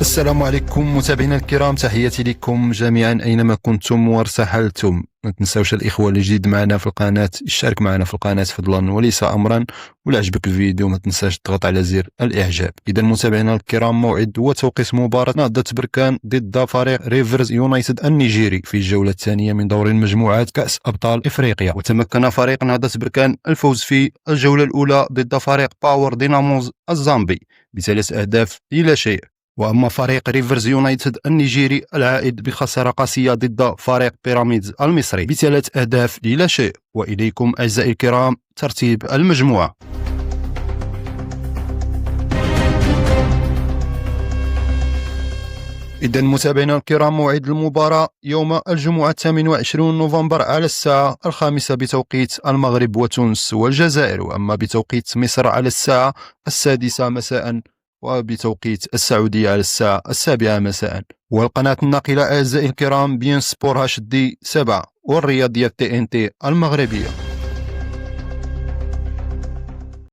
السلام عليكم متابعينا الكرام، تحياتي لكم جميعا اينما كنتم وارتحلتم. ما تنساوش الاخوه اللي جديد معنا في القناه اشترك معنا في القناه فضلا وليس امرا، ولا عجبك الفيديو ما تنساش تضغط على زر الاعجاب. اذا متابعينا الكرام، موعد وتوقيت مباراه نهضه بركان ضد فريق ريفرز يونايتد النيجيري في الجوله الثانيه من دور المجموعات كاس ابطال افريقيا. وتمكن فريق نهضه بركان الفوز في الجوله الاولى ضد فريق باور ديناموز الزامبي ب3 أهداف الى شيء. واما فريق ريفرز يونايتد النيجيري العائد بخسارة قاسية ضد فريق بيراميدز المصري ب3 أهداف لا شيء. واليكم اعزائي الكرام ترتيب المجموعة. إذا متابعينا الكرام، موعد المباراة يوم الجمعة 28 نوفمبر على الساعة 5 بتوقيت المغرب وتونس والجزائر، وأما بتوقيت مصر على الساعة 6 مساء، وبتوقيت السعودية على الساعة 7 مساء. والقناة الناقلة أعزائي الكرام بين سبور HD 7 والرياضية TNT المغربية.